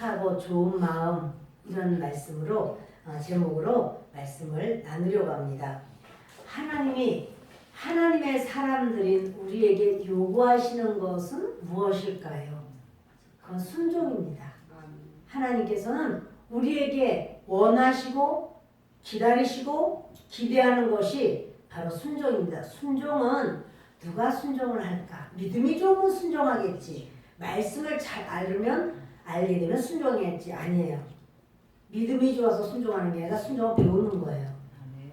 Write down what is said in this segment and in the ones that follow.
착하고 좋은 마음 이런 말씀으로 제목으로 말씀을 나누려고 합니다. 하나님의 사람들인 우리에게 요구하시는 것은 무엇일까요? 그건 순종입니다. 하나님께서는 우리에게 원하시고 기다리시고 기대하는 것이 바로 순종입니다. 순종은 누가 순종을 할까? 믿음이 좋으면 순종하겠지. 말씀을 잘 알게 되면 순종했지. 아니에요. 믿음이 좋아서 순종하는 게 아니라 순종을 배우는 거예요.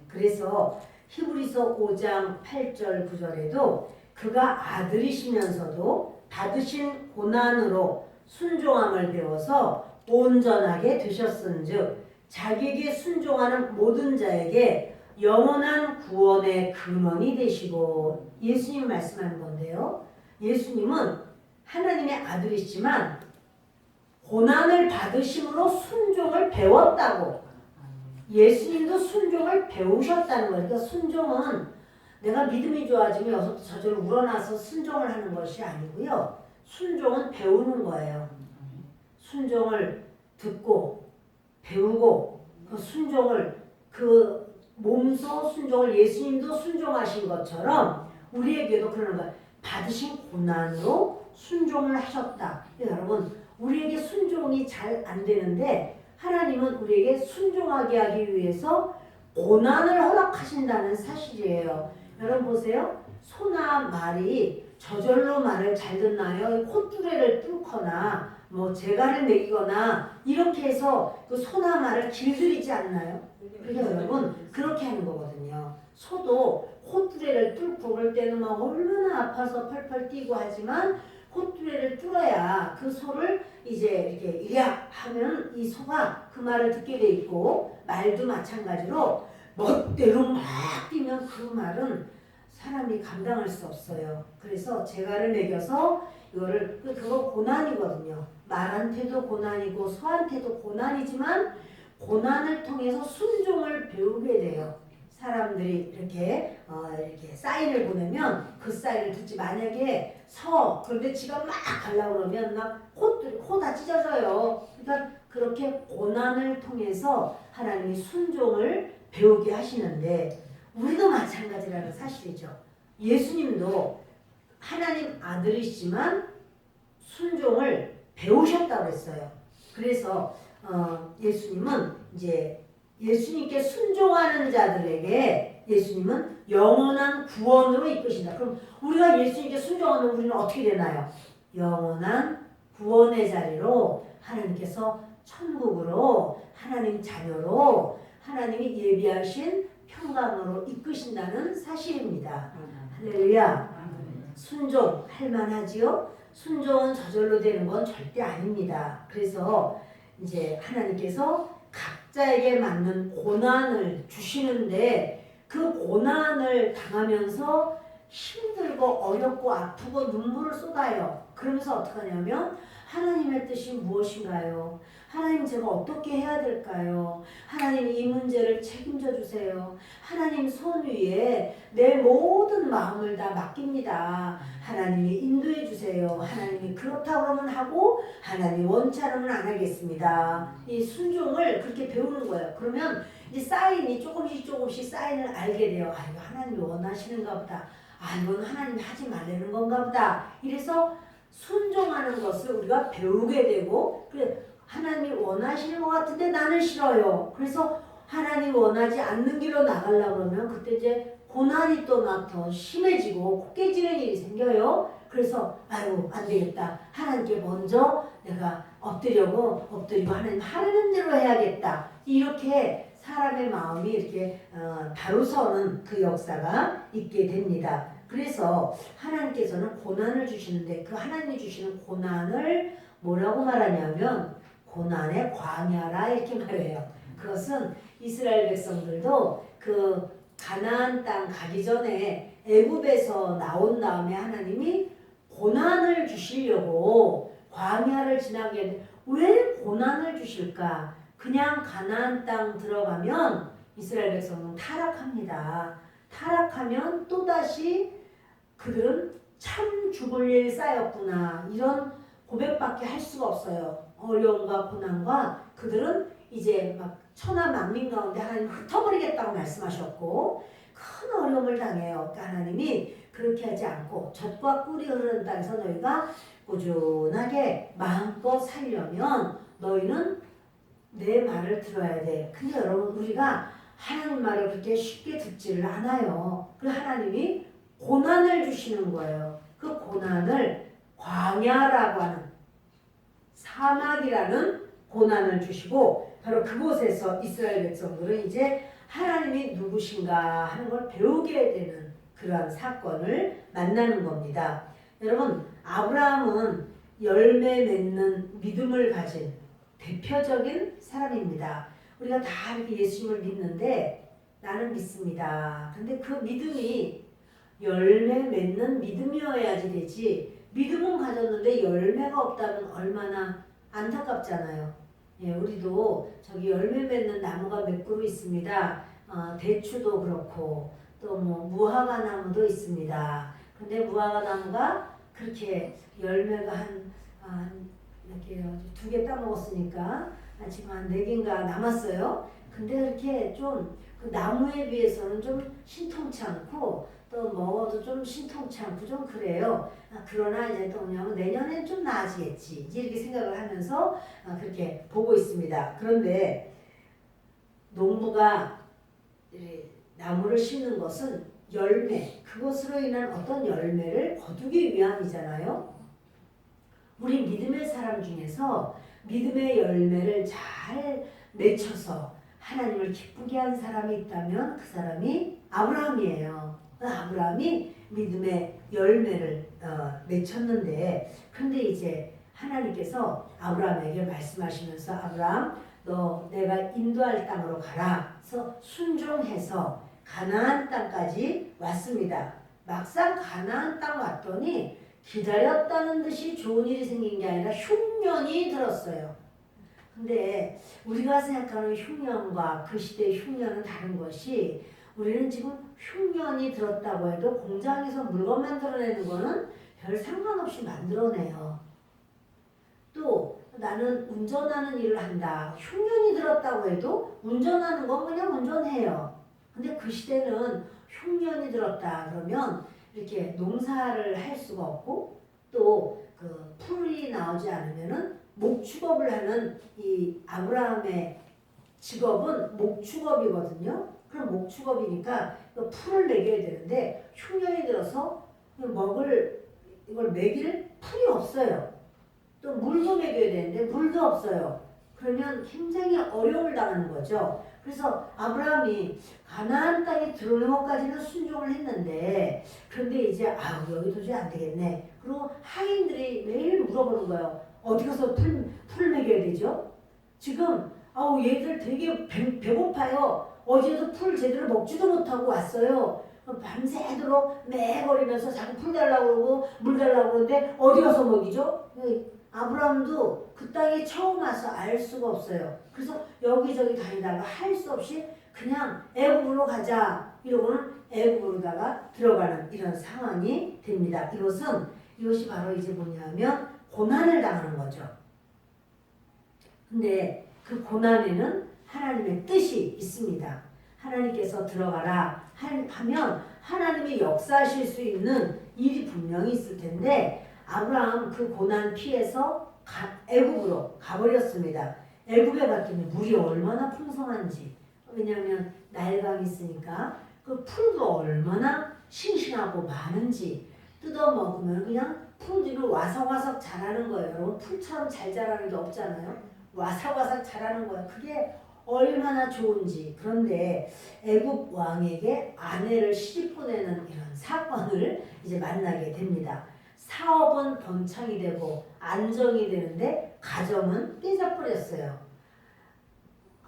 그래서 히브리서 5장 8절 9절에도 그가 아들이시면서도 받으신 고난으로 순종함을 배워서 온전하게 되셨은즉 자기에게 순종하는 모든 자에게 영원한 구원의 근원이 되시고, 예수님 말씀하는 건데요. 예수님은 하나님의 아들이시지만 고난을 받으심으로 순종을 배웠다고. 예수님도 순종을 배우셨다는 거예요. 그러니까 순종은 내가 믿음이 좋아지면 저절로 우러나서 순종을 하는 것이 아니고요. 순종은 배우는 거예요. 순종을 듣고 배우고 그 순종을 몸소 순종을 예수님도 순종하신 것처럼 우리에게도 그러는 거예요. 받으신 고난으로 순종을 하셨다. 여러분, 우리에게 순종이 잘 안 되는데 하나님은 우리에게 순종하게 하기 위해서 고난을 허락하신다는 사실이에요. 여러분 보세요. 소나 말이 저절로 말을 잘 듣나요? 콧뚜레를 뚫거나 재갈을 먹이거나 이렇게 해서 그 소나 말을 길들이지 않나요? 그러니까 여러분 그렇게 하는 거거든요. 소도 콧뚜레를 뚫고 그럴 때는 막 얼마나 아파서 펄펄 뛰고 하지만 콧뚜레를 뚫어야 그 소를 이제 이렇게 이랴 하면 이 소가 그 말을 듣게 돼 있고, 말도 마찬가지로 멋대로 막 뛰면 그 말은 사람이 감당할 수 없어요. 그래서 재갈을 먹여서 그거 고난이거든요. 말한테도 고난이고 소한테도 고난이지만 고난을 통해서 순종을 배우게 돼요. 사람들이 이렇게 사인을 보내면 그 사인을 듣지. 만약에 그런데 지가 막 가려고 그러면 막 코 다 찢어져요. 그러니까 그렇게 고난을 통해서 하나님이 순종을 배우게 하시는데 우리도 마찬가지라는 사실이죠. 예수님도 하나님 아들이시지만 순종을 배우셨다고 했어요. 그래서 예수님은 이제 예수님께 순종하는 자들에게 예수님은 영원한 구원으로 이끄신다. 그럼 우리가 예수님께 순종하면 우리는 어떻게 되나요? 영원한 구원의 자리로 하나님께서 천국으로 하나님 자녀로 하나님이 예비하신 평강으로 이끄신다는 사실입니다. 할렐루야. 순종할 만하지요? 순종은 저절로 되는 건 절대 아닙니다. 그래서 이제 하나님께서 각자에게 맞는 고난을 주시는데 그 고난을 당하면서 힘들고 어렵고 아프고 눈물을 쏟아요. 그러면서 어떻게 하냐면 하나님의 뜻이 무엇인가요? 하나님 제가 어떻게 해야 될까요? 하나님 이 문제를 책임져 주세요. 하나님 손 위에 내 모든 마음을 다 맡깁니다. 하나님이 인도해 주세요. 하나님이 그렇다고 그러면 하고 하나님이 원치 않으면 안 하겠습니다. 이 순종을 그렇게 배우는 거예요. 그러면 이 사인이 조금씩 사인을 알게 돼요. 이거 하나님이 원하시는가 보다. 이건 하나님이 하지 말라는 건가 보다. 이래서 순종하는 것을 우리가 배우게 되고, 그래 하나님이 원하시는 것 같은데 나는 싫어요. 그래서 하나님 원하지 않는 길로 나가려고 그러면 그때 이제 고난이 또 막 더 심해지고 코 깨지는 일이 생겨요. 그래서 안 되겠다. 하나님께 먼저 내가 엎드리고 하나님 하라는 대로 해야겠다. 이렇게 사람의 마음이 이렇게 바로 서는 그 역사가 있게 됩니다. 그래서 하나님께서는 고난을 주시는데 그 하나님이 주시는 고난을 뭐라고 말하냐면 고난의 광야라 이렇게 말해요. 그것은 이스라엘 백성들도 그 가나안 땅 가기 전에 애굽에서 나온 다음에 하나님이 고난을 주시려고 광야를 지나게 했는데 왜 고난을 주실까? 그냥 가나안 땅 들어가면 이스라엘 백성은 타락합니다. 타락하면 또다시 그들은 참 죽을 일 쌓였구나 이런 고백밖에 할 수가 없어요. 어려움과 고난과 그들은 이제 막 천하만민 가운데 하나님 흩어버리겠다고 말씀하셨고 큰 어려움을 당해요. 그러니까 하나님이 그렇게 하지 않고 젖과 꿀이 흐르는 땅에서 너희가 꾸준하게 마음껏 살려면 너희는 내 말을 들어야 돼. 근데 여러분 우리가 하나님 말을 그렇게 쉽게 듣지를 않아요. 그 하나님이 고난을 주시는 거예요. 그 고난을 광야라고 하는 사막이라는 고난을 주시고 바로 그곳에서 이스라엘 백성들은 이제 하나님이 누구신가 하는 걸 배우게 되는 그러한 사건을 만나는 겁니다. 여러분 아브라함은 열매 맺는 믿음을 가진 대표적인 사람입니다. 우리가 다 이렇게 예수님을 믿는데 나는 믿습니다. 근데 그 믿음이 열매 맺는 믿음이어야지 되지 믿음은 가졌는데 열매가 없다면 얼마나 안타깝잖아요. 예, 우리도 저기 열매 맺는 나무가 몇 그루 있습니다. 대추도 그렇고 또 뭐 무화과 나무도 있습니다. 근데 무화과 나무가 그렇게 열매가 이렇게 2개 따먹었으니까 지금 한 4개인가 남았어요. 근데 이렇게 좀 그 나무에 비해서는 좀 신통치 않고 또 먹어도 좀 신통치 않고 좀 그래요. 그러나 이제 또 뭐냐면 내년엔 좀 나아지겠지 이렇게 생각을 하면서 그렇게 보고 있습니다. 그런데 농부가 나무를 심는 것은 열매, 그것으로 인한 어떤 열매를 거두기 위함이잖아요. 우리 믿음의 사람 중에서 믿음의 열매를 잘 맺혀서 하나님을 기쁘게 한 사람이 있다면 그 사람이 아브라함이에요. 아브라함이 믿음의 열매를 맺혔는데 그런데 이제 하나님께서 아브라함에게 말씀하시면서 아브라함 너 내가 인도할 땅으로 가라. 그래서 순종해서 가나안 땅까지 왔습니다. 막상 가나안 땅 왔더니 기다렸다는 듯이 좋은 일이 생긴 게 아니라 흉년이 들었어요. 근데 우리가 생각하는 흉년과 그 시대의 흉년은 다른 것이 우리는 지금 흉년이 들었다고 해도 공장에서 물건 만들어내는 거는 별 상관없이 만들어내요. 또 나는 운전하는 일을 한다. 흉년이 들었다고 해도 운전하는 건 그냥 운전해요. 근데 그 시대는 흉년이 들었다 그러면 이렇게 농사를 할 수가 없고 또 그 풀이 나오지 않으면은 목축업을 하는 이 아브라함의 직업은 목축업이거든요. 그럼 목축업이니까 풀을 먹여야 되는데 흉년이 들어서 이걸 먹일 풀이 없어요. 또 물도 먹여야 되는데 물도 없어요. 그러면 굉장히 어려움을 당하는 거죠. 그래서 아브라함이 가나안 땅에 들어오는 것까지는 순종을 했는데 그런데 이제 여기 도저히 안 되겠네. 그리고 하인들이 매일 물어보는 거예요. 어디 가서 풀 먹여야 되죠? 지금 얘들 되게 배고파요. 어제도 풀 제대로 먹지도 못하고 왔어요. 밤새도록 매거리면서 자꾸 풀 달라고 그러고 물 달라고 그러는데 어디 가서 먹이죠? 아브라함도 그 땅에 처음 와서 알 수가 없어요. 그래서 여기저기 다니다가 할 수 없이 그냥 애굽으로 가자 이러고는 애굽으로다가 들어가는 이런 상황이 됩니다. 이것이 바로 이제 뭐냐면 고난을 당하는 거죠. 근데 그 고난에는 하나님의 뜻이 있습니다. 하나님께서 들어가라 하면 하나님이 역사하실 수 있는 일이 분명히 있을 텐데 아브라함 그 고난 피해서 애굽으로 가버렸습니다. 애굽에 갔더니 물이 얼마나 풍성한지 왜냐하면 나일강이 있으니까 그 풀도 얼마나 싱싱하고 많은지 뜯어먹으면 그냥 풀들이 와석와석 자라는 거예요. 여러분 풀처럼 잘 자라는 게 없잖아요. 와석와석 자라는 거예요. 그게 얼마나 좋은지. 그런데 애굽 왕에게 아내를 시집 보내는 이런 사건을 이제 만나게 됩니다. 사업은 번창이 되고 안정이 되는데 가정은 깨져버렸어요.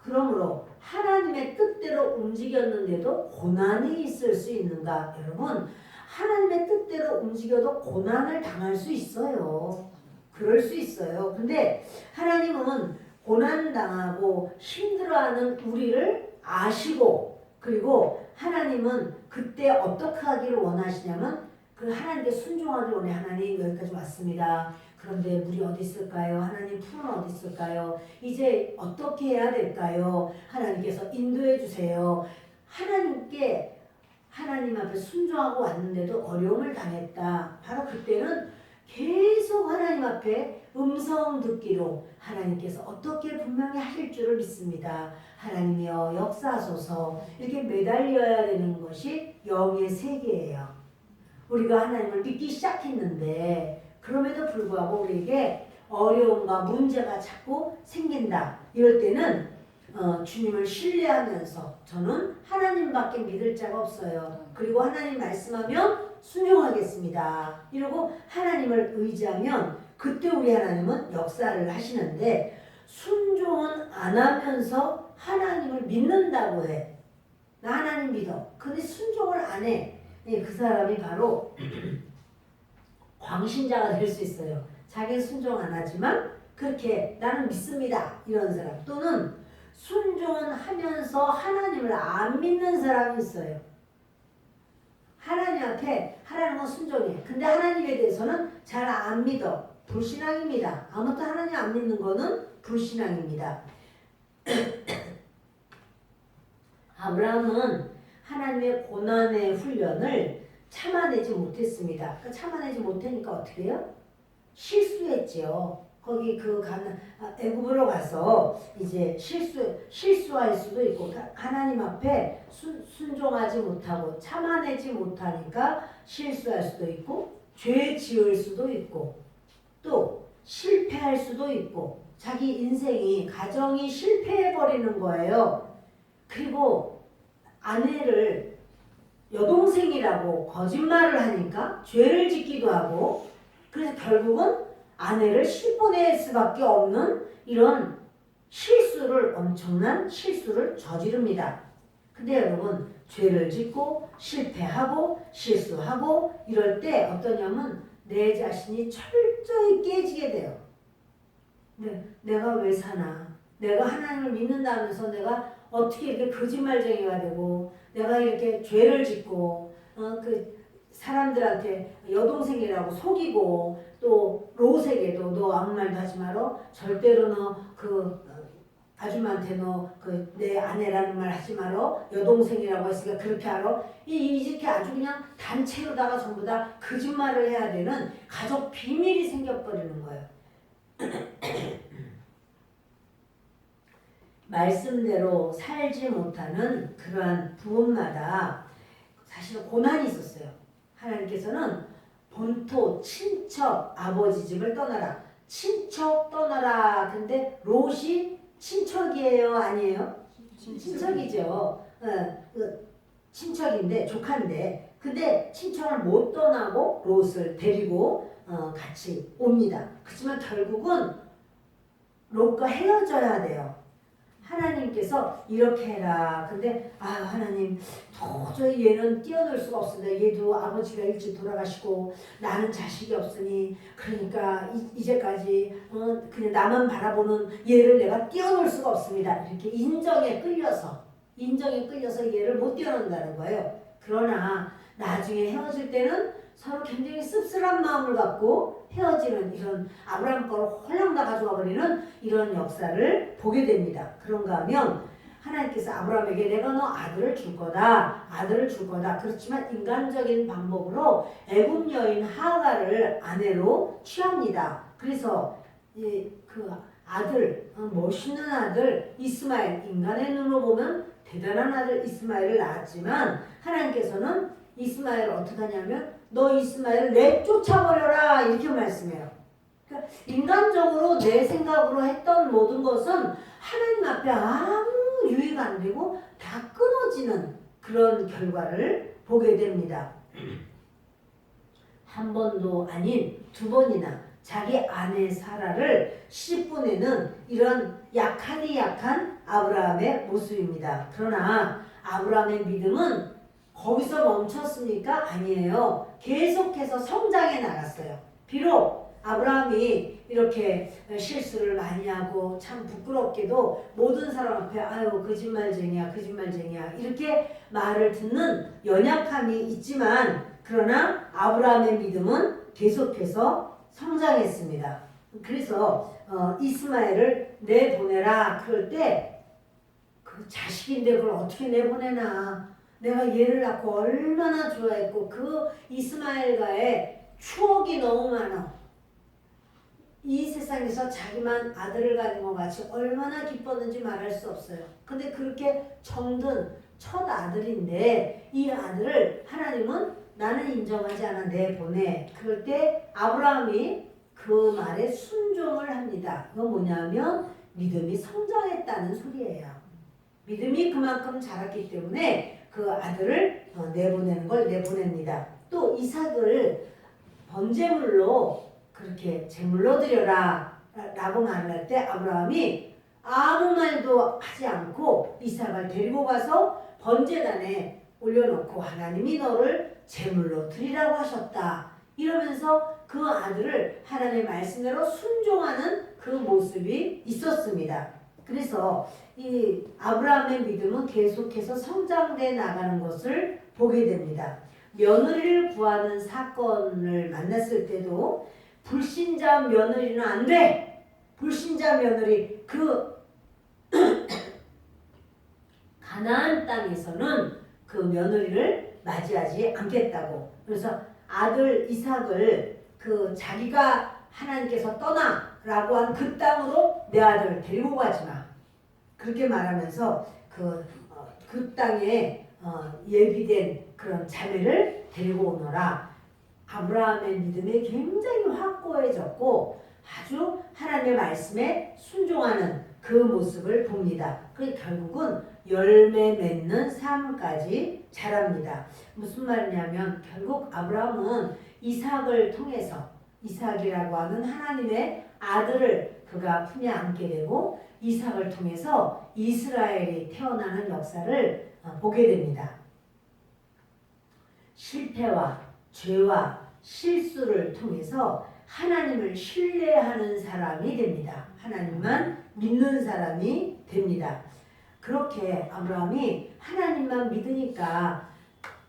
그러므로 하나님의 뜻대로 움직였는데도 고난이 있을 수 있는가? 여러분 하나님의 뜻대로 움직여도 고난을 당할 수 있어요. 그럴 수 있어요. 근데 하나님은 고난당하고 힘들어하는 우리를 아시고 그리고 하나님은 그때 어떻게 하기를 원하시냐면 그 하나님께 순종하기를 원해. 하나님 여기까지 왔습니다. 그런데 물이 어디 있을까요? 하나님 풀은 어디 있을까요? 이제 어떻게 해야 될까요? 하나님께서 인도해 주세요. 하나님 앞에 순종하고 왔는데도 어려움을 당했다. 바로 그때는 계속 하나님 앞에 음성 듣기로 하나님께서 어떻게 분명히 하실 줄을 믿습니다. 하나님이여 역사하소서. 이렇게 매달려야 되는 것이 영의 세계예요. 우리가 하나님을 믿기 시작했는데 그럼에도 불구하고 우리에게 어려움과 문제가 자꾸 생긴다. 이럴 때는 주님을 신뢰하면서 저는 하나님밖에 믿을 자가 없어요. 그리고 하나님 말씀하면 순종하겠습니다. 이러고 하나님을 의지하면 그때 우리 하나님은 역사를 하시는데 순종은 안 하면서 하나님을 믿는다고 해. 나 하나님 믿어. 근데 순종을 안 해. 그 사람이 바로 광신자가 될 수 있어요. 자기는 순종 안 하지만 그렇게 나는 믿습니다. 이런 사람. 또는 순종은 하면서 하나님을 안 믿는 사람이 있어요. 하나님 앞에 하나님은 순종해. 근데 하나님에 대해서는 잘 안 믿어. 불신앙입니다. 아무튼 하나님 안 믿는 거는 불신앙입니다. 아브라함은 하나님의 고난의 훈련을 참아내지 못했습니다. 그 참아내지 못하니까 어떻게 해요? 실수했지요. 거기 애굽으로 가서 이제 실수할 수도 있고 하나님 앞에 순종하지 못하고 참아내지 못하니까 실수할 수도 있고 죄 지을 수도 있고 또 실패할 수도 있고 자기 인생이 가정이 실패해 버리는 거예요. 그리고 아내를 여동생이라고 거짓말을 하니까 죄를 짓기도 하고 그래서 결국은 아내를 실보낼 수밖에 없는 이런 엄청난 실수를 저지릅니다. 근데 여러분 죄를 짓고 실패하고 실수하고 이럴 때 어떠냐면 내 자신이 철저히 깨지게 돼요. 내가 왜 사나? 내가 하나님을 믿는다면서 내가 어떻게 이렇게 거짓말쟁이가 되고 내가 이렇게 죄를 짓고 사람들한테 여동생이라고 속이고 또 롯에게도 너 아무 말도 하지 마라. 절대로 너 아줌마한테 너 내 아내라는 말 하지 마라. 여동생이라고 했으니까 그렇게 하라. 이렇게 아주 그냥 단체로다가 전부 다 거짓말을 해야 되는 가족 비밀이 생겨버리는 거예요. 말씀대로 살지 못하는 그러한 부부마다 사실 고난이 있었어요. 하나님께서는 본토 친척 아버지 집을 떠나라. 친척 떠나라. 근데 롯이 친척이에요? 아니에요? 친척이죠. 친척인데 조카인데 근데 친척을 못 떠나고 롯을 데리고 같이 옵니다. 그렇지만 결국은 롯과 헤어져야 돼요. 하나님께서 이렇게 해라. 근데 하나님 도저히 얘는 뛰어놀 수가 없습니다. 얘도 아버지가 일찍 돌아가시고 나는 자식이 없으니 그러니까 이제까지 그냥 나만 바라보는 얘를 내가 뛰어놀 수가 없습니다. 이렇게 인정에 끌려서 얘를 못 뛰어넘는다는 거예요. 그러나 나중에 헤어질 때는 서로 굉장히 씁쓸한 마음을 갖고 헤어지는 이런 아브라함 거를 홀랑 다 가져와 버리는 이런 역사를 보게 됩니다. 그런가 하면 하나님께서 아브라함에게 내가 너 아들을 줄 거다. 그렇지만 인간적인 방법으로 애굽 여인 하가를 아내로 취합니다. 그래서 그 아들, 멋있는 아들 이스마엘, 인간의 눈으로 보면 대단한 아들 이스마엘을 낳았지만 하나님께서는 이스마엘을 어떻게 하냐면 너 이스마엘을 내쫓아버려라 이렇게 말씀해요. 그러니까 인간적으로 내 생각으로 했던 모든 것은 하나님 앞에 아무 유의가 안 되고 다 끊어지는 그런 결과를 보게 됩니다. 한 번도 아닌 두 번이나 자기 아내 사라를 씹어내는 이런 약하디 약한 아브라함의 모습입니다. 그러나 아브라함의 믿음은 거기서 멈췄습니까? 아니에요. 계속해서 성장해 나갔어요. 비록 아브라함이 이렇게 실수를 많이 하고 참 부끄럽게도 모든 사람 앞에 아유 거짓말쟁이야 이렇게 말을 듣는 연약함이 있지만 그러나 아브라함의 믿음은 계속해서 성장했습니다. 그래서 이스마엘을 내보내라 그럴 때 그 자식인데 그걸 어떻게 내보내나, 내가 얘를 낳고 얼마나 좋아했고 그 이스마엘과의 추억이 너무 많아. 이 세상에서 자기만 아들을 가진 것 같이 얼마나 기뻤는지 말할 수 없어요. 근데 그렇게 정든 첫 아들인데 이 아들을 하나님은 나는 인정하지 않아 내보내. 그럴 때 아브라함이 그 말에 순종을 합니다. 그건 뭐냐면 믿음이 성장했다는 소리예요. 믿음이 그만큼 자랐기 때문에 그 아들을 내보내는 걸 내보냅니다. 또 이삭을 번제물로 그렇게 제물로 드려라 라고 말을 할 때 아브라함이 아무 말도 하지 않고 이삭을 데리고 가서 번제단에 올려놓고 하나님이 너를 제물로 드리라고 하셨다. 이러면서 그 아들을 하나님의 말씀대로 순종하는 그 모습이 있었습니다. 그래서 이 아브라함의 믿음은 계속해서 성장돼 나가는 것을 보게 됩니다. 며느리를 구하는 사건을 만났을 때도 불신자 며느리는 안 돼. 불신자 며느리 그 가나안 땅에서는 그 며느리를 맞이하지 않겠다고. 그래서 아들 이삭을 그 자기가 하나님께서 떠나라고 한 그 땅으로 내 아들을 데리고 가지 마. 그렇게 말하면서 그 땅에 예비된 그런 자매를 데리고 오너라. 아브라함의 믿음이 굉장히 확고해졌고 아주 하나님의 말씀에 순종하는 그 모습을 봅니다. 그 결국은 열매 맺는 삶까지 자랍니다. 무슨 말이냐면 결국 아브라함은 이삭을 통해서 이삭이라고 하는 하나님의 아들을 그가 품에 안게 되고 이삭을 통해서 이스라엘이 태어나는 역사를 보게 됩니다. 실패와 죄와 실수를 통해서 하나님을 신뢰하는 사람이 됩니다. 하나님만 믿는 사람이 됩니다. 그렇게 아브라함이 하나님만 믿으니까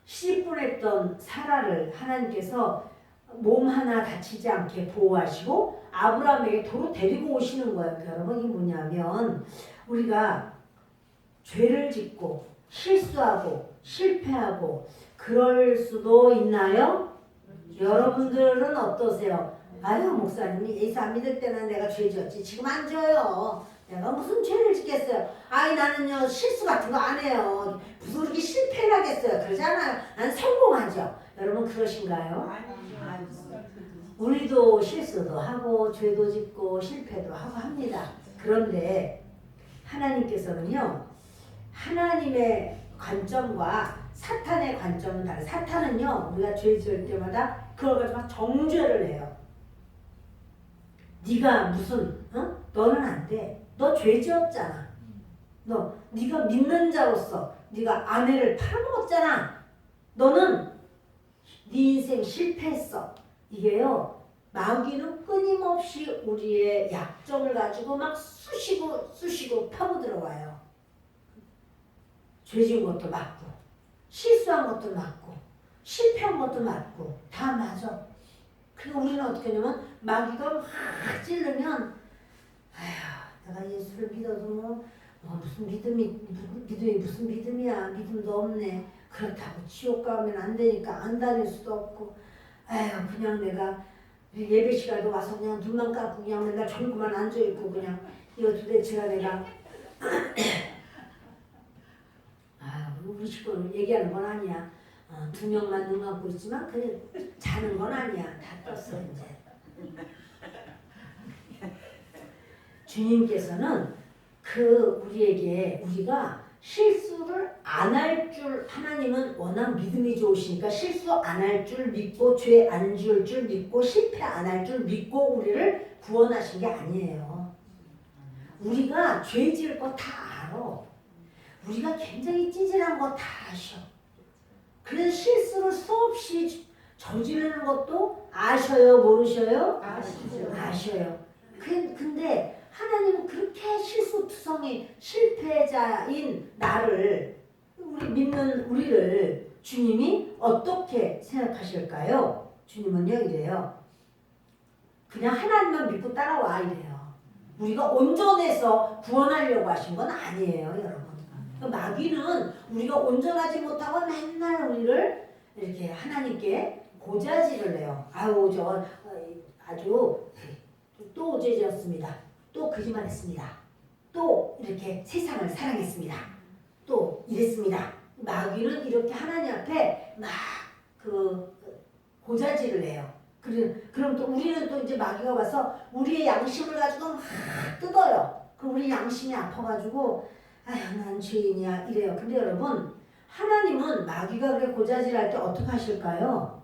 시집보냈던 사라를 하나님께서 몸 하나 다치지 않게 보호하시고 아브라함에게 도로 데리고 오시는 거예요. 여러분, 이게 뭐냐면 우리가 죄를 짓고 실수하고 실패하고 그럴 수도 있나요? 여러분들은 어떠세요? 아유, 목사님이 예수 안 믿을 때는 내가 죄 지었지 지금 안 져요. 내가 무슨 죄를 짓겠어요. 아이, 나는요 실수 같은 거 안 해요. 무슨 그렇게 실패를 하겠어요. 그러잖아요. 난 성공하죠. 여러분 그러신가요? 우리도 실수도 하고 죄도 짓고 실패도 하고 합니다. 그런데 하나님께서는요, 하나님의 관점과 사탄의 관점은 다르요. 사탄은요, 우리가 죄 지을 때마다 그걸 가지고 정죄를 해요. 네가 무슨 너는 안 돼. 너 죄 지었잖아. 네가 믿는 자로서 네가 아내를 팔아먹었잖아. 너는 네 인생 실패했어. 이게요, 마귀는 끊임없이 우리의 약점을 가지고 막 쑤시고 파고 들어와요. 죄 지은 것도 맞고 실수한 것도 맞고 실패한 것도 맞고 다 맞아. 그리고 우리는 어떻게 하냐면 마귀가 막 찌르면 아휴, 내가 예수를 믿어도 무슨 믿음이 무슨 믿음이야. 믿음도 없네. 그렇다고 지옥 가면 안 되니까 안 다닐 수도 없고 아휴, 그냥 내가 예배 시간에 와서 그냥 눈만 감고 그냥 맨날 졸고만 앉아있고 그냥 이거 도대체가 내가 우리 식구는 얘기하는 건 아니야. 2명만 눈 감고 있지만 그냥 자는 건 아니야. 다 떴어 이제. 주님께서는 우리에게 우리가 실수를 안 할 줄, 하나님은 워낙 믿음이 좋으시니까 실수 안 할 줄 믿고 죄 안 지을 줄 믿고 실패 안 할 줄 믿고 우리를 구원하신 게 아니에요. 우리가 죄 지을 거 다 알아. 우리가 굉장히 찌질한 거 다 아셔. 그래서 실수를 수없이 저지르는 것도 아셔요, 모르셔요? 아셔요. 근데 하나님은 그렇게 실수투성이 실패자인 나를, 믿는 우리를 주님이 어떻게 생각하실까요? 주님은요 이래요. 그냥 하나님만 믿고 따라와 이래요. 우리가 온전해서 구원하려고 하신 건 아니에요, 여러분. 마귀는 우리가 온전하지 못하고 맨날 우리를 이렇게 하나님께 고자질을 해요. 아유 저 아주 또 죄졌습니다. 또 거짓말했습니다. 또 이렇게 세상을 사랑했습니다. 또 이랬습니다. 마귀는 이렇게 하나님 앞에 막 그 고자질을 해요. 그럼 또 우리는 또 이제 마귀가 와서 우리의 양심을 가지고 막 뜯어요. 그럼 우리 양심이 아파가지고 아휴 난 죄인이야 이래요. 근데 여러분 하나님은 마귀가 그렇게 고자질할 때 어떻게 하실까요?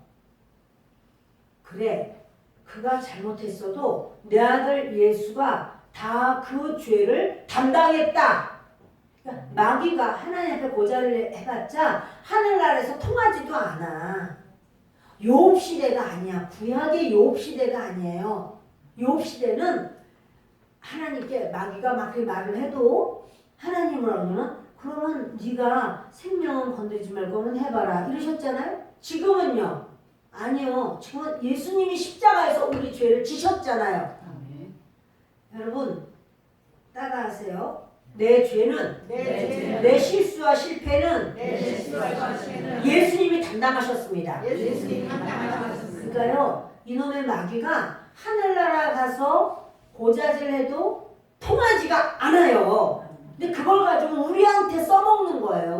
그래 그가 잘못했어도 내 아들 예수가 다 그 죄를 담당했다. 그러니까 마귀가 하나님 앞에 고자를 해봤자 하늘나라에서 통하지도 않아. 욥 시대가 아니야. 구약의 욥 시대가 아니에요. 욥 시대는 하나님께 마귀가 막 그렇게 말을 해도 하나님은 그러면 네가 생명은 건드리지 말고 한번 해봐라 이러셨잖아요. 지금은요. 아니요. 지금은 예수님이 십자가에서 우리 죄를 지셨잖아요. 여러분 따라하세요. 내 죄는 내 실수와 실패는 예수님이 담당하셨습니다. 그러니까요. 이놈의 마귀가 하늘나라 가서 고자질해도 통하지가 않아요. 근데 그걸 가지고 우리한테 써먹는 거예요.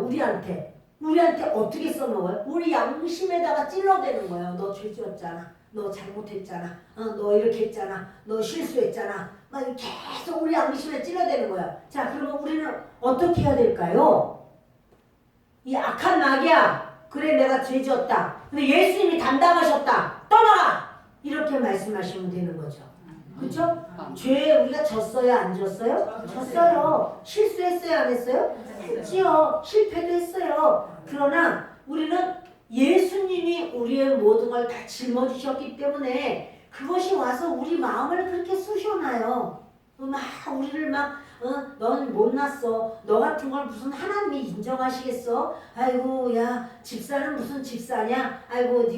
우리한테 어떻게 써먹어요? 우리 양심에다가 찔러대는 거예요. 너 죄 지었잖아. 너 잘못했잖아. 너 이렇게 했잖아. 너 실수했잖아. 막 계속 우리 양심에 찔러대는 거야. 자, 그러면 우리는 어떻게 해야 될까요? 이 악한 마귀야. 그래 내가 죄 지었다. 근데 예수님이 담당하셨다. 떠나가! 이렇게 말씀하시면 되는 거죠. 그렇죠? 죄에 우리가 졌어요? 안 졌어요? 졌어요. 실수했어요? 안 했어요? 했지요. 실패도 했어요. 그러나 우리는 예수님이 우리의 모든 걸 다 짊어지셨기 때문에 그것이 와서 우리 마음을 그렇게 쑤셔놔요. 막 우리를 막 넌 못났어. 너 같은 걸 무슨 하나님이 인정하시겠어? 아이고 야 집사는 무슨 집사냐? 아이고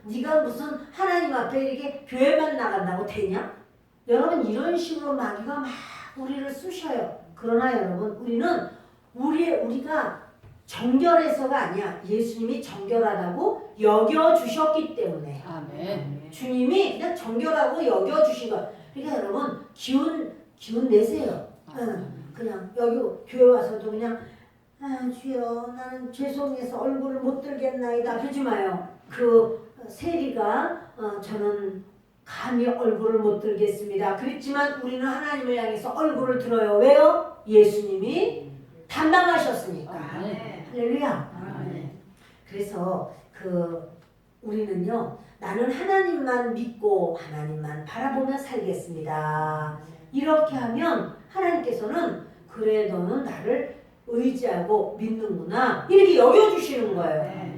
네가 무슨 하나님 앞에 이렇게 교회만 나간다고 되냐? 여러분 이런 식으로 마귀가 막 우리를 쑤셔요. 그러나 여러분 우리는 우리가 정결해서가 아니야. 예수님이 정결하다고 여겨주셨기 때문에. 아멘. 주님이 그냥 정결하고 여겨주신 거. 그러니까 여러분 기운 내세요. 그냥 여기 교회 와서도 그냥 주여 나는 죄송해서 얼굴을 못 들겠나이다 하지 마요. 그 세리가 저는 감히 얼굴을 못 들겠습니다. 그랬지만 우리는 하나님을 향해서 얼굴을 들어요. 왜요? 예수님이 담당하셨으니까. 할렐루야. 그래서 우리는요. 나는 하나님만 믿고 하나님만 바라보며 살겠습니다. 이렇게 하면 하나님께서는 그래 너는 나를 의지하고 믿는구나 이렇게 여겨주시는 거예요.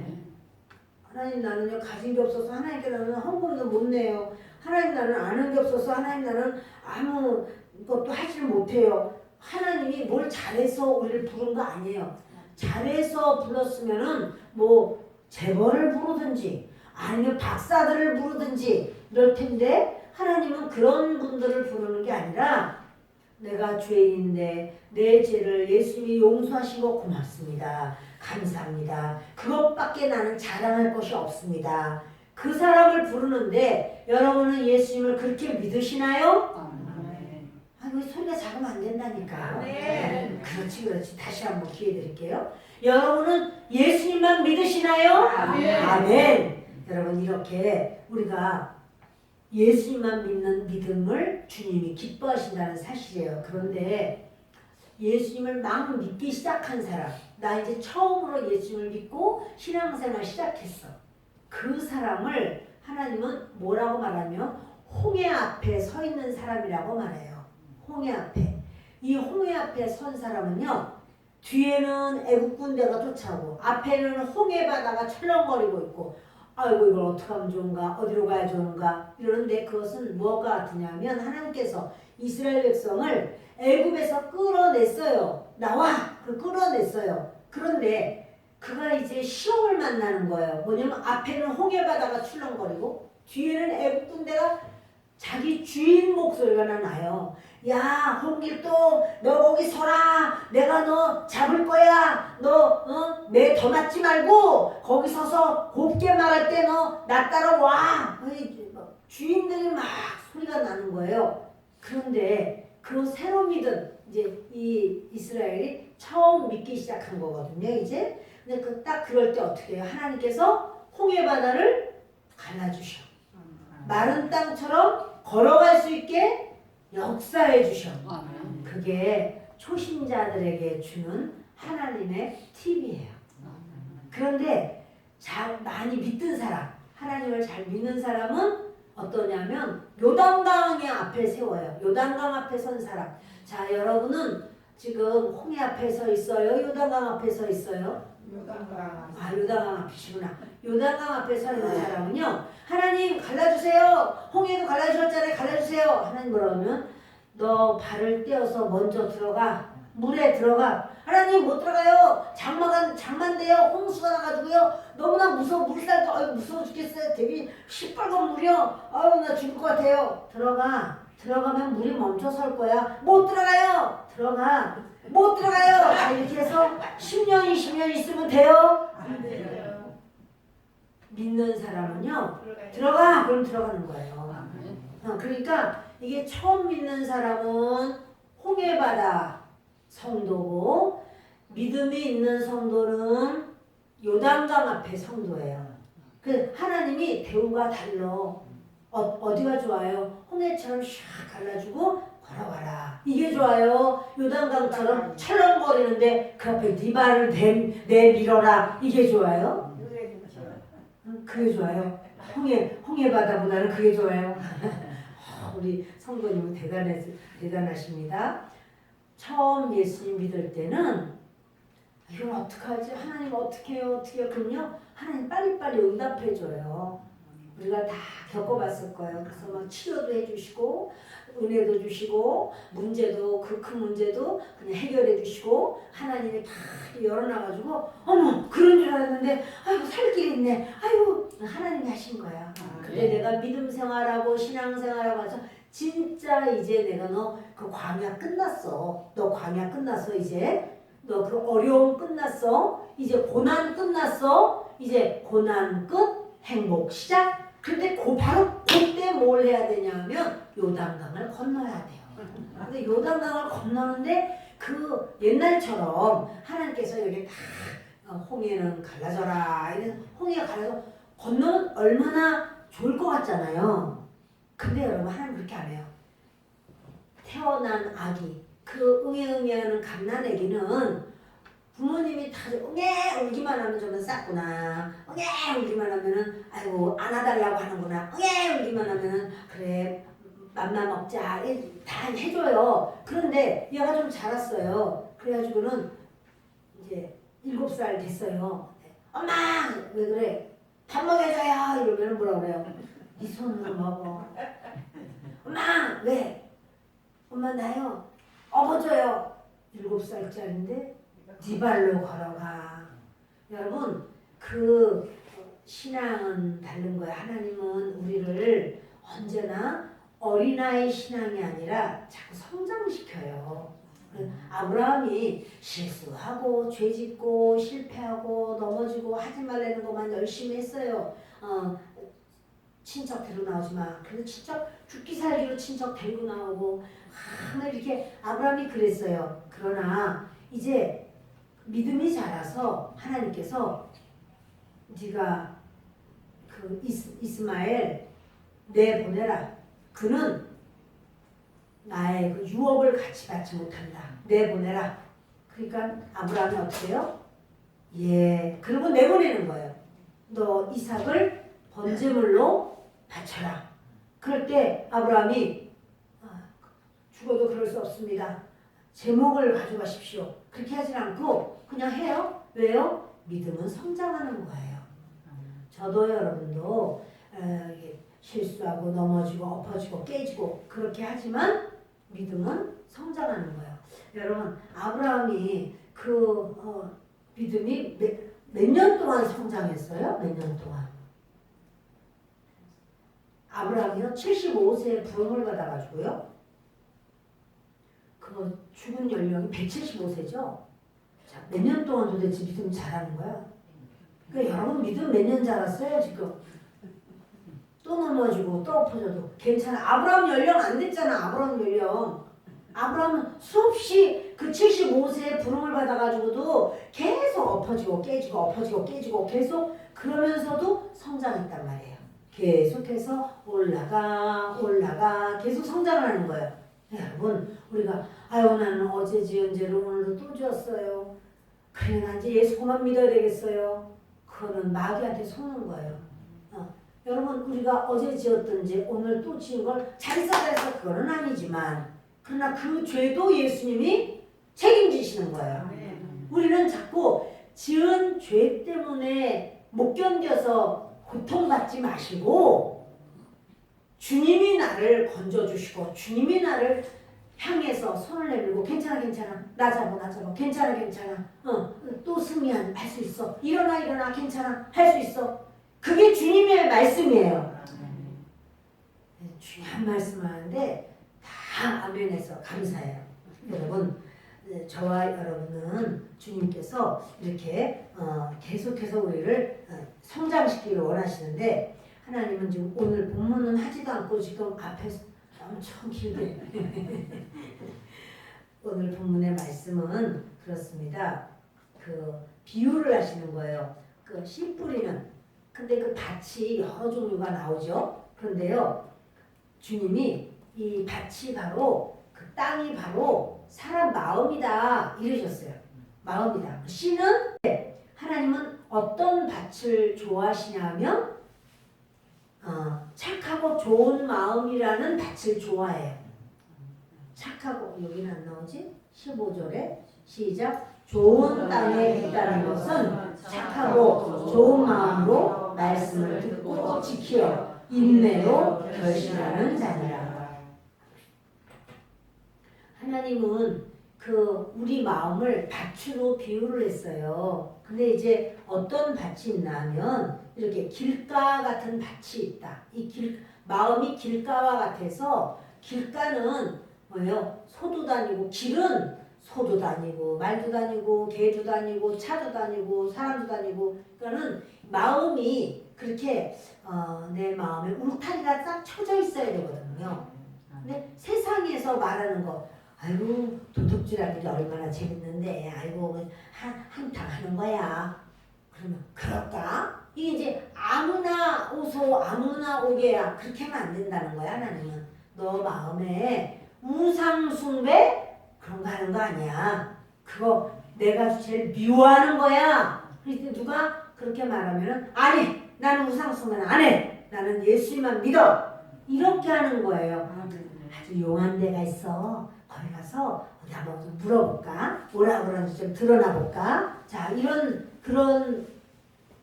하나님 나는요 가진 게 없어서 하나님께 나는 헌금도 못 내요. 하나님 나는 아는 게 없어서 하나님 나는 아무것도 하지를 못해요. 하나님이 뭘 잘해서 우리를 부른 거 아니에요. 잘해서 불렀으면은 뭐 재벌을 부르든지 아니면 박사들을 부르든지 이럴 텐데 하나님은 그런 분들을 부르는 게 아니라 내가 죄인인데 내 죄를 예수님이 용서하시고 고맙습니다. 감사합니다. 그것밖에 나는 자랑할 것이 없습니다. 그 사람을 부르는데 여러분은 예수님을 그렇게 믿으시나요? 아이고 소리가 작으면 안 된다니까. 그렇지. 다시 한번 기회 드릴게요. 여러분은 예수님만 믿으시나요? 아멘. 여러분 이렇게 우리가 예수님만 믿는 믿음을 주님이 기뻐하신다는 사실이에요. 그런데 예수님을 막 믿기 시작한 사람, 나 이제 처음으로 예수님을 믿고 신앙생활 시작했어. 그 사람을 하나님은 뭐라고 말하며 홍해 앞에 서 있는 사람이라고 말해요. 홍해 앞에. 이 홍해 앞에 선 사람은요. 뒤에는 애국 군대가 쫓아오고 앞에는 홍해 바다가 철렁거리고 있고 아이고 이걸 어떻게 하면 좋은가 어디로 가야 좋은가 이러는데 그것은 뭐가 같으냐면 하나님께서 이스라엘 백성을 애굽에서 끌어냈어요. 나와! 끌어냈어요. 그런데 그가 이제 시험을 만나는 거예요. 뭐냐면 앞에는 홍해 바다가 출렁거리고 뒤에는 애국 군대가 자기 주인 목소리가 나요. 야, 홍길동, 너 거기 서라. 내가 너 잡을 거야. 너, 내 더 맞지 말고 거기 서서 곱게 말할 때 너 나 따라와. 주인들이 막 소리가 나는 거예요. 그런데 그 새로 믿은 이제 이 이스라엘이 처음 믿기 시작한 거거든요. 이제 근데 딱 그럴 때 어떻게 해요? 하나님께서 홍해 바다를 갈라주셔. 마른 땅처럼 걸어갈 수 있게 역사해 주셔. 그게 초신자들에게 주는 하나님의 팁이에요. 그런데 많이 믿는 사람, 하나님을 잘 믿는 사람은 어떠냐면 요단강 앞에 세워요. 요단강 앞에 선 사람. 자, 여러분은 지금 홍해 앞에 서 있어요? 요단강 앞에 서 있어요? 요단강 앞이시구나. 요단강 앞에 서 있는 사람은요, 하나님 갈라주세요. 홍해도 갈라주셨잖아요. 갈라주세요. 하나님 뭐라면 너 발을 떼어서 먼저 들어가. 물에 들어가. 하나님 못 들어가요. 장만돼요. 홍수가 나가지고요. 너무나 무서워. 물살도 무서워 죽겠어요. 되게 시뻘건 물이요. 나 죽을 것 같아요. 들어가면 물이 멈춰 설 거야. 못 들어가요. 못 들어가요. 자, 이렇게 해서 10년, 20년 있으면 돼요? 안 돼요. 믿는 사람은요, 들어가! 그럼 들어가는 거예요. 그러니까 이게 처음 믿는 사람은 홍해바다 성도고, 믿음이 있는 성도는 요단강 앞에 성도예요. 그 하나님이 대우가 달라. 어디가 좋아요? 홍해처럼 샥 갈라주고 걸어가라. 이게 좋아요. 요단강처럼 철렁거리는데 그 앞에 네 발을 내밀어라. 이게 좋아요. 그게 좋아요. 홍해 바다보다는 그게 좋아요. 우리 성도님은 대단하십니다. 처음 예수님 믿을 때는 이걸 어떡하지? 하나님 어떻게 해요? 그럼요. 하나님 빨리빨리 응답해줘요. 우리가 다 겪어봤을 거예요. 그래서 막 치료도 해주시고 은혜도 주시고 문제도 그 큰 문제도 그냥 해결해 주시고 하나님이 다 열어놔가지고 어머 그런 줄 알았는데 아이고 살 길 있네. 아이고 하나님이 하신 거야. 근데 내가 믿음 생활하고 신앙 생활하고 해서 진짜 이제 내가 너 그 광야 끝났어. 너 광야 끝났어 이제. 너 그 어려움 끝났어. 이제 고난 끝났어. 이제 고난 끝 행복 시작. 근데 바로 그때 뭘 해야 되냐면 요단강을 건너야 돼요. 근데 요단강을 건너는데 그 옛날처럼 하나님께서 여기 다 홍해는 갈라져라. 홍해가 갈라져 건너면 얼마나 좋을 것 같잖아요. 근데 여러분 하나님 그렇게 안 해요. 태어난 아기 그 응애응애하는 갓난아기는 부모님이 다 응애 울기만 하면 좀 쌌구나. 응애 울기만 하면은 아이고 안아달라고 하는구나. 응애 울기만 하면은 그래 맘마 먹자 다 해줘요. 그런데 얘가 좀 자랐어요. 그래가지고는 이제 7살 됐어요. 엄마 왜 그래? 밥 먹여줘요. 이러면 뭐라 그래요? 네 손으로 먹어. 엄마 왜? 엄마 나요. 업어줘요. 7살짜리인데 네 발로 걸어가. 여러분 그 신앙은 다른 거예요. 하나님은 우리를 언제나 어린아이 신앙이 아니라 자꾸 성장시켜요. 아브라함이 실수하고 죄짓고 실패하고 넘어지고 하지 말라는 것만 열심히 했어요. 친척 데리고 나오지 마. 그래서 친척 죽기 살기로 친척 데리고 나오고 이렇게 아브라함이 그랬어요. 그러나 이제 믿음이 자라서 하나님께서 네가 그 이스마엘 내보내라. 그는 나의 그 유업을 같이 받지 못한다. 내보내라. 그러니까 아브라함이 어떻게 해요? 예. 그리고 내보내는 거예요. 너 이삭을 번제물로 바쳐라. 그럴 때 아브라함이 죽어도 그럴 수 없습니다. 제목을 가져가십시오. 그렇게 하진 않고 그냥 해요. 왜요? 믿음은 성장하는 거예요. 저도 여러분도 실수하고 넘어지고 엎어지고 깨지고 그렇게 하지만 믿음은 성장하는 거예요. 여러분 아브라함이 그 믿음이 몇 년 동안 성장했어요? 몇 년 동안? 아브라함이요 75세에 부름을 받아가지고요. 그 죽은 연령이 175세죠. 자, 몇 년 동안 도대체 믿음 자라는 거야? 그러니까 여러분 믿음 몇 년 자랐어요 지금? 또 넘어지고 또 엎어져도 괜찮아. 아브라함 연령 안 됐잖아. 아브라함 연령. 아브라함은 수없이 그 75세에 부름을 받아가지고도 계속 엎어지고 깨지고 엎어지고 깨지고 계속 그러면서도 성장했단 말이에요. 계속해서 올라가 계속 성장을 하는 거예요. 여러분 우리가 아유 나는 어제 지은 죄를 오늘도 또 지었어요. 그래 난 이제 예수 그만 믿어야 되겠어요. 그거는 마귀한테 속는 거예요. 여러분 우리가 어제 지었던 죄 오늘 또 지은 걸 잘했어 그거는 아니지만 그러나 그 죄도 예수님이 책임지시는 거예요. 우리는 자꾸 지은 죄 때문에 못 견뎌서 고통받지 마시고 주님이 나를 건져주시고 주님이 나를 향해서 손을 내밀고 괜찮아 나 잡아 괜찮아 또 승리할 수 있어 일어나 괜찮아 할 수 있어. 그게 주님의 말씀이에요. 중요한 말씀 하는데 다 아멘해서 감사해요. 여러분 저와 여러분은 주님께서 이렇게 계속해서 우리를 성장시키기를 원하시는데 하나님은 지금 오늘 본문은 하지도 않고 지금 앞에서 엄청 길게 오늘 본문의 말씀은 그렇습니다. 그 비유를 하시는 거예요. 그 씨 뿌리는 근데 그 밭이 여러 종류가 나오죠. 그런데요 주님이 이 밭이 바로 그 땅이 바로 사람 마음이다 이러셨어요. 마음이다. 씨는 하나님은 어떤 밭을 좋아하시냐면 착하고 좋은 마음이라는 밭을 좋아해요. 착하고 여기는 안 나오지? 15절에 시작. 좋은 땅에 있다는 것은 착하고 좋은 마음으로 말씀을 듣고 지키어 인내로 결실하는 자니라. 하나님은 그 우리 마음을 밭으로 비유를 했어요. 근데 이제 어떤 밭이 있나 하면 이렇게 길가 같은 밭이 있다. 마음이 길가와 같아서 길가는 뭐예요? 소도 다니고 길은 소도 다니고 말도 다니고 개도 다니고 차도 다니고 사람도 다니고 그러니까는 마음이 그렇게 내 마음에 울타리가 딱 쳐져 있어야 되거든요. 근데 세상에서 말하는 거 아이고 도둑질하는 게 얼마나 재밌는데 아이고 한탕 하는 거야. 그러면 그럴까? 이게 이제 아무나 오소 아무나 오게야 그렇게 하면 안 된다는 거야. 하나님은 너 마음에 우상숭배 그런 거 하는 거 아니야. 그거 내가 제일 미워하는 거야. 그런데 누가 그렇게 말하면은 안 해. 나는 우상숭배는 안 해. 나는 예수님만 믿어. 이렇게 하는 거예요. 아주 용한 데가 있어. 거기 가서 어디 한번 좀 물어볼까? 뭐라 그러는지 좀 드러나 볼까? 자, 그런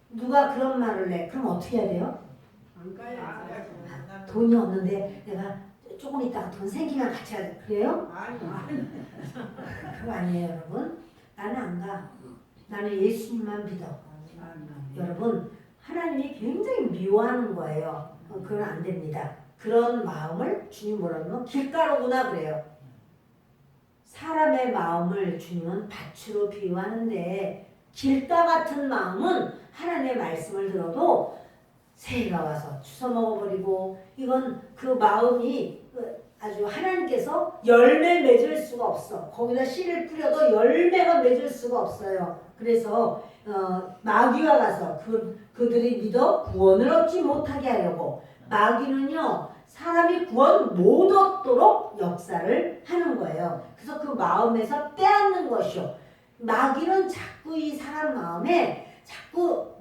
누가 그런 말을 해. 그럼 어떻게 해야 돼요? 안 가요. 돈이 없는데 내가 조금 있다가 돈 생기면 같이 하자. 그래요? 그거 아니에요, 여러분. 나는 안 가. 나는 예수님만 믿어. 여러분, 하나님이 굉장히 미워하는 거예요. 그건 안 됩니다. 그런 마음을 주님 뭐라 그러면 길가로구나 그래요. 사람의 마음을 주님은 밭으로 비유하는데 길가 같은 마음은 하나님의 말씀을 들어도 새가 와서 주워 먹어버리고 이건 그 마음이 아주 하나님께서 열매 맺을 수가 없어. 거기다 씨를 뿌려도 열매가 맺을 수가 없어요. 그래서 마귀가 가서 그들이 믿어 구원을 얻지 못하게 하려고 마귀는요 사람이 구원 못 얻도록 역사를 하는 거예요. 그래서 그 마음에서 빼앗는 것이요. 마귀는 자꾸 이 사람 마음에 자꾸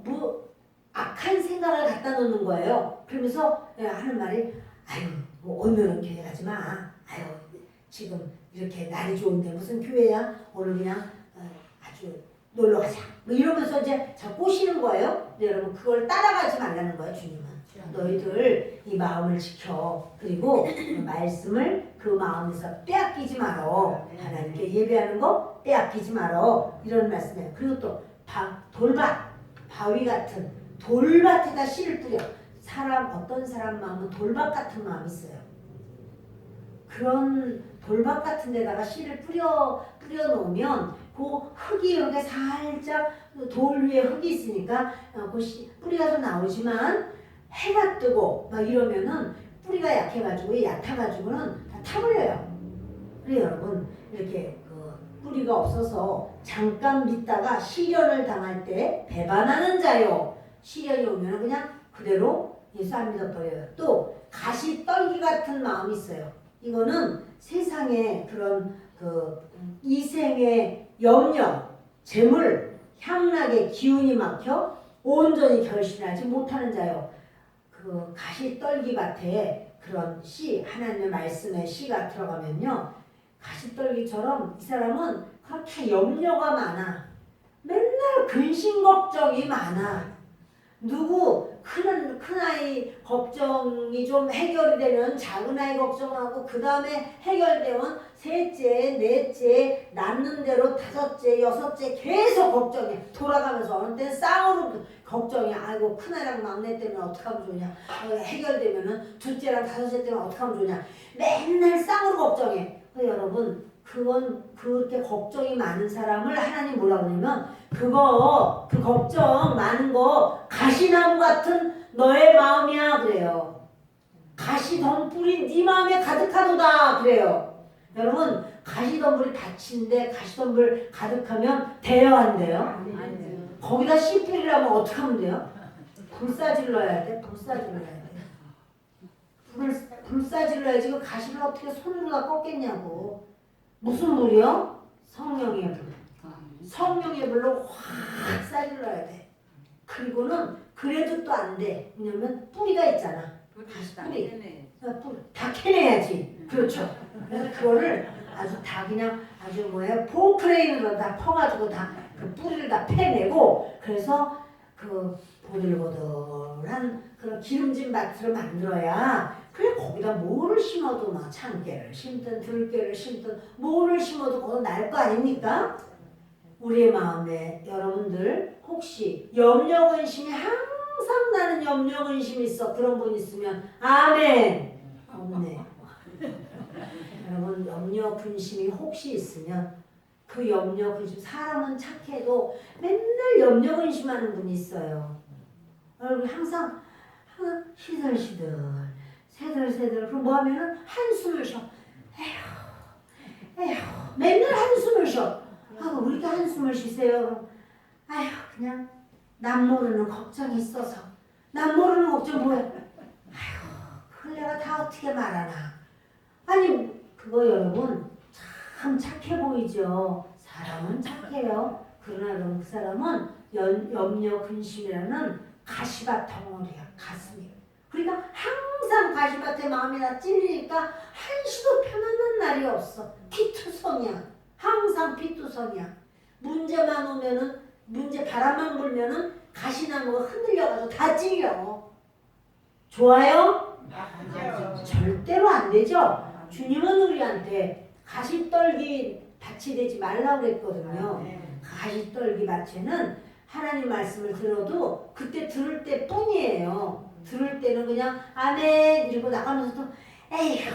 악한 생각을 갖다 놓는 거예요. 그러면서 하는 말이 아유 뭐 오늘은 교회 가지 마. 아유 지금 이렇게 날이 좋은데 무슨 교회야? 오늘 그냥 아주 놀러 가자. 뭐 이러면서 이제 자 꼬시는 거예요. 근데 여러분 그걸 따라가지 말라는 거예요. 주님은. 너희들 이 마음을 지켜. 그리고 그 말씀을 그 마음에서 빼앗기지 말어. 하나님께 예배하는 거 빼앗기지 말어. 이런 말씀이에요. 그리고 또 돌밭, 바위 같은 돌밭에다 씨를 뿌려. 어떤 사람 마음은 돌박 같은 마음이 있어요. 그런 돌박 같은 데다가 씨를 뿌려 놓으면 그 흙이 이렇게 살짝 돌 위에 흙이 있으니까 그 뿌리가 좀 나오지만 해가 뜨고 막 이러면은 뿌리가 약해가지고 얕아가지고는 다 타버려요. 그래요 여러분, 이렇게 그 뿌리가 없어서 잠깐 믿다가 시련을 당할 때 배반하는 자요. 시련이 오면 그냥 그대로 예수 안 믿어버려요. 또 가시떨기 같은 마음이 있어요. 이거는 세상에 그런 그 이생의 염려, 재물, 향락의 기운이 막혀 온전히 결신하지 못하는 자요. 그 가시떨기 밭에 그런 씨, 하나님의 말씀에 씨가 들어가면요, 가시떨기처럼 이 사람은 그렇게 염려가 많아. 맨날 근심 걱정이 많아. 누구 큰아이 걱정이 좀 해결이 되면 작은아이 걱정하고, 그 다음에 해결되면 셋째, 넷째, 낳는 대로 다섯째, 여섯째 계속 걱정해. 돌아가면서 어느 때는 쌍으로 걱정해. 아이고 큰아이랑 막내 때문에 어떻게 하면 좋냐, 해결되면은 둘째랑 다섯째 때문에 어떻게 하면 좋냐, 맨날 쌍으로 걱정해. 여러분, 그건 그렇게 걱정이 많은 사람을 하나님 뭐라고 그러냐면, 그 걱정 많은 거 가시나무 같은 너의 마음이야 그래요. 가시덤불이 네 마음에 가득하도다 그래요. 여러분, 가시덤불이 밭인데 가시덤불 가득하면 돼요 안 돼요? 거기다 씨 뿌리려면 어떻게 하면 돼요? 불사질러야 돼. 불사질러야지. 그 가시를 어떻게 손으로 다 꺾겠냐고. 무슨 불이요? 성령의 불. 성령의 불로 확 싸질러야 돼. 그리고는 그래도 또 안 돼. 왜냐면 뿌리가 있잖아. 뿌리. 다 캐내야지. 그렇죠. 그래서 그거를 다 그냥 포크레인으로 다 퍼가지고 다 그 뿌리를 다 패내고, 그래서 그 보들보들한 그런 기름진 밭을 만들어야, 그래 거기다 뭐를 심어도 막 참깨를 심든 들깨를 심든 뭐를 심어도 거기 날 거 아닙니까? 우리의 마음에 여러분들 혹시 염려 근심이 항상 나는 염려 근심이 있어, 그런 분 있으면 아멘. 없네. 여러분, 염려 근심이 혹시 있으면 그 염려 근심, 사람은 착해도 맨날 염려 근심하는 분이 있어요. 여러분, 항상 시들시들 새들새들. 그럼 뭐 하면은 한숨을 쉬어. 에휴 맨날 한숨을 쉬어. 왜 이렇게 한숨을 쉬세요? 아휴, 그냥 남 모르는 걱정이 있어서. 남 모르는 걱정 뭐야? 아휴, 그걸 내가 다 어떻게 말하나. 아니, 그거 여러분 참 착해 보이죠. 사람은 착해요. 그러나 여러분, 그 사람은 염려 근심이라는 가시밭 덩어리야. 가슴이. 그러니까 항상 가시밭에 마음이 다 찔리니까 한시도 편안한 날이 없어. 피투성이야. 항상 피투성이야. 문제만 오면은, 바람만 불면은 가시나무가 흔들려가지고 다 찔려. 좋아요? 절대로 안 되죠. 주님은 우리한테 가시떨기 밭이 되지 말라고 그랬거든요. 가시떨기 밭에는 하나님 말씀을 들어도 그때 들을 때 뿐이에요. 들을 때는 그냥 아멘 이러고 나가면서 또 에휴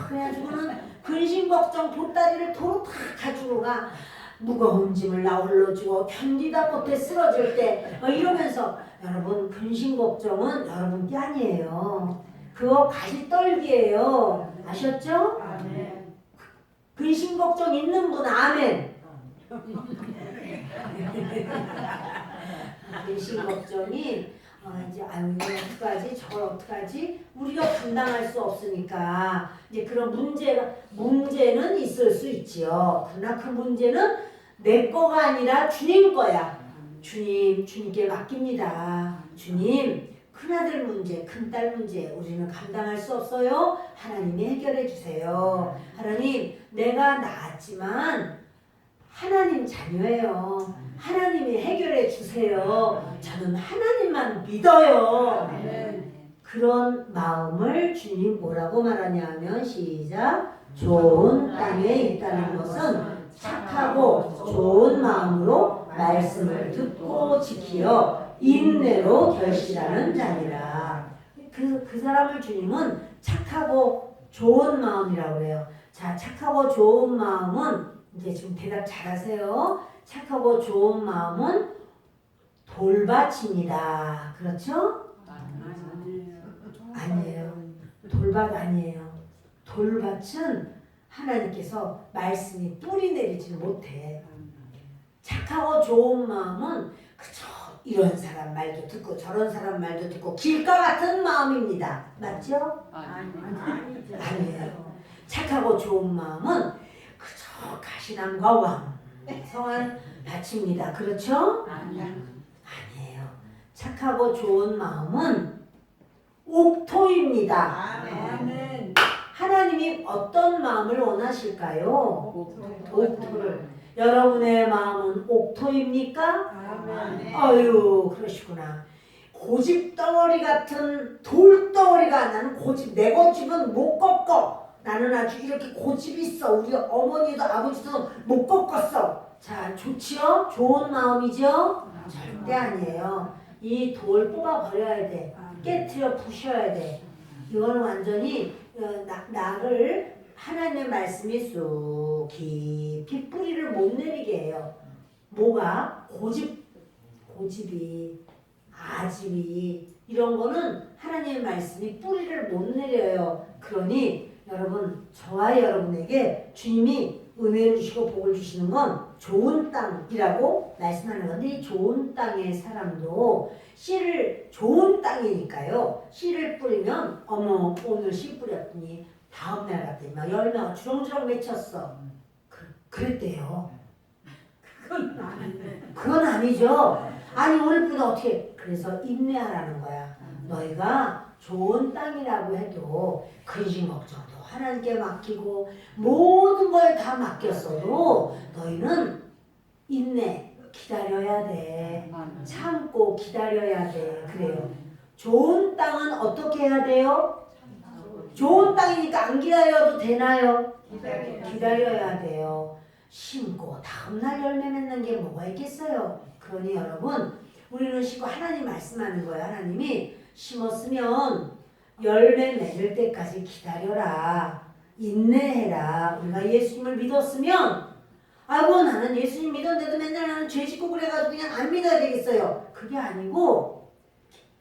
그래가지고는 근심 걱정 보따리를 도로 다 가지고 가. 무거운 짐을 나 올려주고 견디다 못해 쓰러질 때 이러면서, 여러분, 근심 걱정은 여러분 게 아니에요. 그거 가시떨기예요. 아셨죠? 아멘. 근심 걱정 있는 분 아멘. 근심 걱정이 이제 이거 어떡하지, 저걸 어떡하지, 우리가 감당할 수 없으니까 이제 그런 문제는 있을 수 있지요. 그러나 그 문제는 내 거가 아니라 주님 거야. 주님께 맡깁니다. 주님, 큰아들 문제, 큰딸 문제 우리는 감당할 수 없어요. 하나님이 해결해 주세요. 하나님, 내가 낳았지만 하나님 자녀예요. 하나님이 해결해 주세요. 저는 하나님만 믿어요. 그런 마음을 주님 뭐라고 말하냐면, 시작. 좋은 땅에 있다는 것은 착하고 좋은 마음으로 말씀을 듣고 지키어 인내로 결실하는 자니라. 그 사람을 주님은 착하고 좋은 마음이라고 그래요. 자, 착하고 좋은 마음은 이제 지금 대답 잘하세요. 착하고 좋은 마음은 돌밭입니다. 그렇죠? 아니에요. 돌밭 아니에요. 돌밭은 하나님께서 말씀이 뿌리 내리지는 못해. 착하고 좋은 마음은 그저 이런 사람 말도 듣고 저런 사람 말도 듣고 길가 같은 마음입니다. 맞죠? 아니에요. 착하고 좋은 마음은 그저 가시남과 왕성한 밭입니다. 그렇죠? 아니에요. 착하고 좋은 마음은 옥토입니다. 하나님이 어떤 마음을 원하실까요? 옥토를. 여러분의 마음은 옥토입니까? 아유, 그러시구나. 고집덩어리 같은 돌덩어리가 나는 고집, 내 고집은 못 꺾어. 나는 아주 이렇게 고집이 있어. 우리 어머니도 아버지도 못 꺾었어. 자, 좋지요? 좋은 마음이죠? 절대 아니에요. 이 돌 뽑아 버려야 돼. 깨트려 부셔야 돼. 이거는 완전히 나를 하나님의 말씀이 쑥 깊이 뿌리를 못 내리게 해요. 뭐가? 고집이, 아집이 이런 거는 하나님의 말씀이 뿌리를 못 내려요. 그러니 여러분, 저와 여러분에게 주님이 은혜를 주시고 복을 주시는 건 좋은 땅이라고 말씀하는 건데, 이 좋은 땅의 사람도 씨를, 좋은 땅이니까요, 씨를 뿌리면 어머 오늘 씨 뿌렸더니 다음날 갔더니 막 열매가 주렁주렁 맺혔어. 그랬대요. 그건 아니죠. 아니 오늘 뿌리다 어떻게, 그래서 인내하라는 거야. 너희가 좋은 땅이라고 해도 근심 걱정도 하나님께 맡기고 모든 걸 다 맡겼어도 너희는 인내, 기다려야 돼. 참고 기다려야 돼. 그래요. 좋은 땅은 어떻게 해야 돼요? 좋은 땅이니까 안 기다려도 되나요? 기다려야 돼요. 심고 다음날 열매 맺는 게 뭐가 있겠어요? 그러니 여러분, 우리는 심고 하나님 말씀하는 거예요. 하나님이 심었으면 열매 맺을 때까지 기다려라. 인내해라. 우리가 예수님을 믿었으면, 아이고 나는 예수님 믿었는데도 맨날 나는 죄 짓고 그래가지고 그냥 안 믿어야 되겠어요. 그게 아니고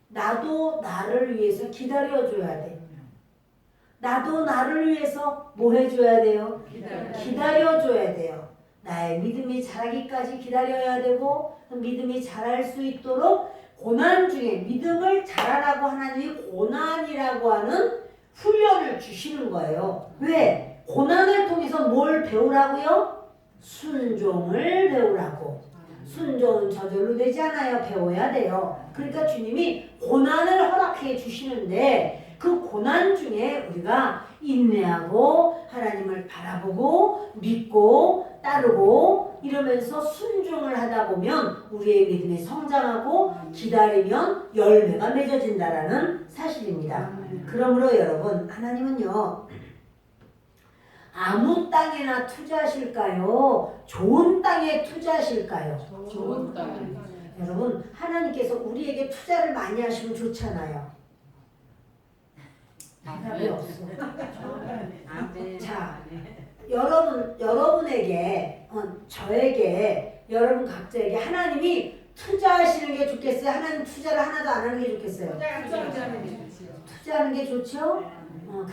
나도 나를 위해서 기다려줘야 돼. 나도 나를 위해서 뭐 해줘야 돼요? 기다려줘야 돼요. 나의 믿음이 자라기까지 기다려야 되고, 믿음이 자랄 수 있도록 고난 중에 믿음을 자라라고 하나님이 고난이라고 하는 훈련을 주시는 거예요. 왜? 고난을 통해서 뭘 배우라고요? 순종을 배우라고. 순종은 저절로 되지 않아요. 배워야 돼요. 그러니까 주님이 고난을 허락해 주시는데, 그 고난 중에 우리가 인내하고 하나님을 바라보고 믿고 따르고 이러면서 순종을 하다 보면 우리의 믿음이 성장하고 기다리면 열매가 맺어진다라는 사실입니다. 그러므로 여러분, 하나님은요, 아무 땅에나 투자하실까요? 좋은 땅에 투자하실까요? 좋은 땅에. 여러분, 하나님께서 우리에게 투자를 많이 하시면 좋잖아요. 답이 없어. 자, 여러분에게, 저에게, 여러분 각자에게 하나님이 투자하시는 게 좋겠어요? 하나님 투자를 하나도 안 하는 게 좋겠어요? 투자하는 게 좋죠?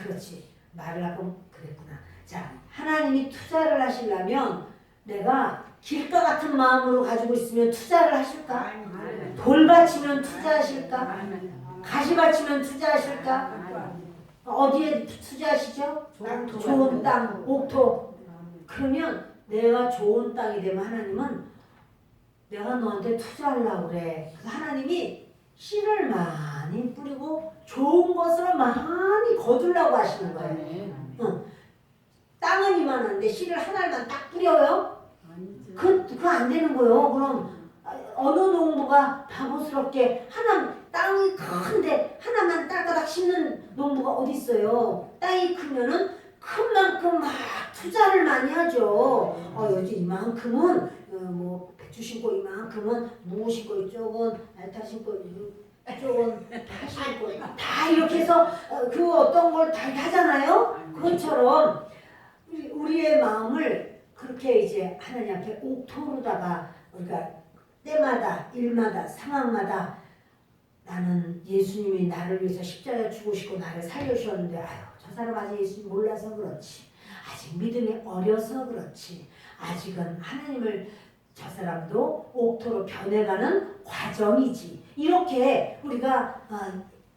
그렇지. 말을 하고 그랬구나. 자, 하나님이 투자를 하시려면 내가 길가 같은 마음으로 가지고 있으면 투자를 하실까? 돌밭이면 투자하실까? 가시밭이면 투자하실까? 어디에 투자하시죠? 좋은 땅, 옥토. 그러면 내가 좋은 땅이 되면 하나님은 내가 너한테 투자하려고 그래. 그래서 하나님이 씨를 많이 뿌리고 좋은 것을 많이 거두려고 하시는 거예요. 땅은 이만한데 씨를 하나만 딱 뿌려요? 그거 안 되는 거예요. 그럼 어느 농부가 바보스럽게 땅이 큰데 하나만 딸가닥 심는 농부가 어디 있어요? 땅이 크면은 큰 만큼 막 투자를 많이 하죠. 요즘 이만큼은 뭐 배추 심고, 이만큼은 무 심고, 이쪽은 알타 심고, 조금 하시고 다 이렇게 해서 그 어떤 걸 다 하잖아요. 그것처럼 우리의 마음을 그렇게 이제 하나님 앞에 옥토로다가 우리가 때마다 일마다 상황마다 나는 예수님이 나를 위해서 십자가에 죽으시고 나를 살려주셨는데 아유 저 사람 아직 예수님 몰라서 그렇지, 아직 믿음이 어려서 그렇지, 아직은 하나님을 저 사람도 옥토로 변해가는 과정이지. 이렇게 우리가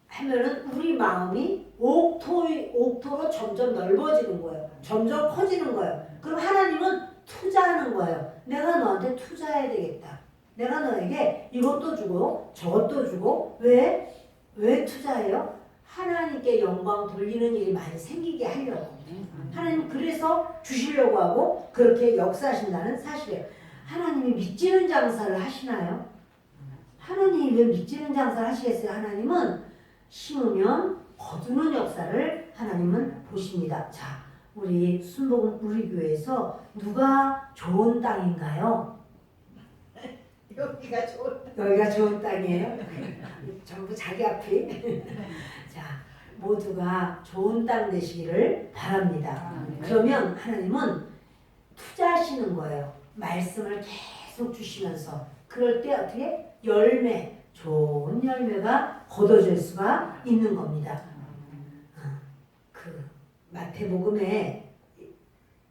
하면은 우리 마음이 옥토로 점점 넓어지는 거예요. 점점 커지는 거예요. 그럼 하나님은 투자하는 거예요. 내가 너한테 투자해야 되겠다. 내가 너에게 이것도 주고 저것도 주고 왜 투자해요? 하나님께 영광 돌리는 일이 많이 생기게 하려고. 하나님 그래서 주시려고 하고 그렇게 역사하신다는 사실이에요. 하나님이 믿지는 장사를 하시나요? 하나님이 왜 믿지는 장사를 하시겠어요? 하나님은 심으면 거두는 역사를 하나님은 보십니다. 자, 우리 순복음 우리 교회에서 누가 좋은 땅인가요? 여기가 좋은 땅이에요? 전부 자기 앞이. 자, 모두가 좋은 땅 되시기를 바랍니다. 그러면 하나님은 투자하시는 거예요. 말씀을 계속 주시면서 그럴 때 어떻게 좋은 열매가 거둬질 수가 있는 겁니다. 그 마태복음에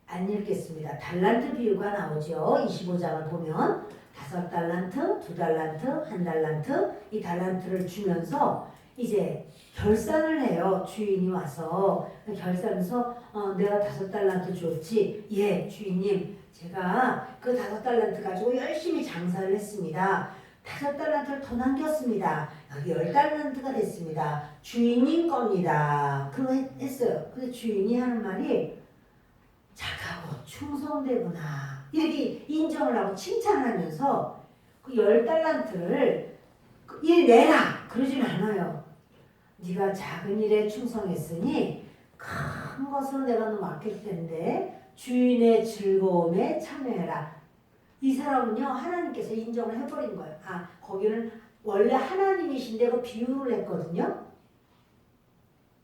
안 읽겠습니다. 달란트 비유가 나오죠. 25장을 보면 5달란트, 2달란트, 1달란트 이 달란트를 주면서 이제 결산을 해요. 주인이 와서 결산해서 내가 5달란트 줬지. 예, 주인님 제가 그 5달란트 가지고 열심히 장사를 했습니다. 5달란트를 더 남겼습니다. 여기 10달란트가 됐습니다. 주인님 겁니다. 그거 했어요. 근데 주인이 하는 말이 착하고 충성되구나 이렇게 인정을 하고 칭찬하면서 그 10달란트를 일 내라 그러진 않아요. 네가 작은 일에 충성했으니 큰 것으로 내가 너 맡길 텐데 주인의 즐거움에 참여해라. 이 사람은요 하나님께서 인정을 해버린 거예요. 거기는 원래 하나님이신데 그 비유를 했거든요.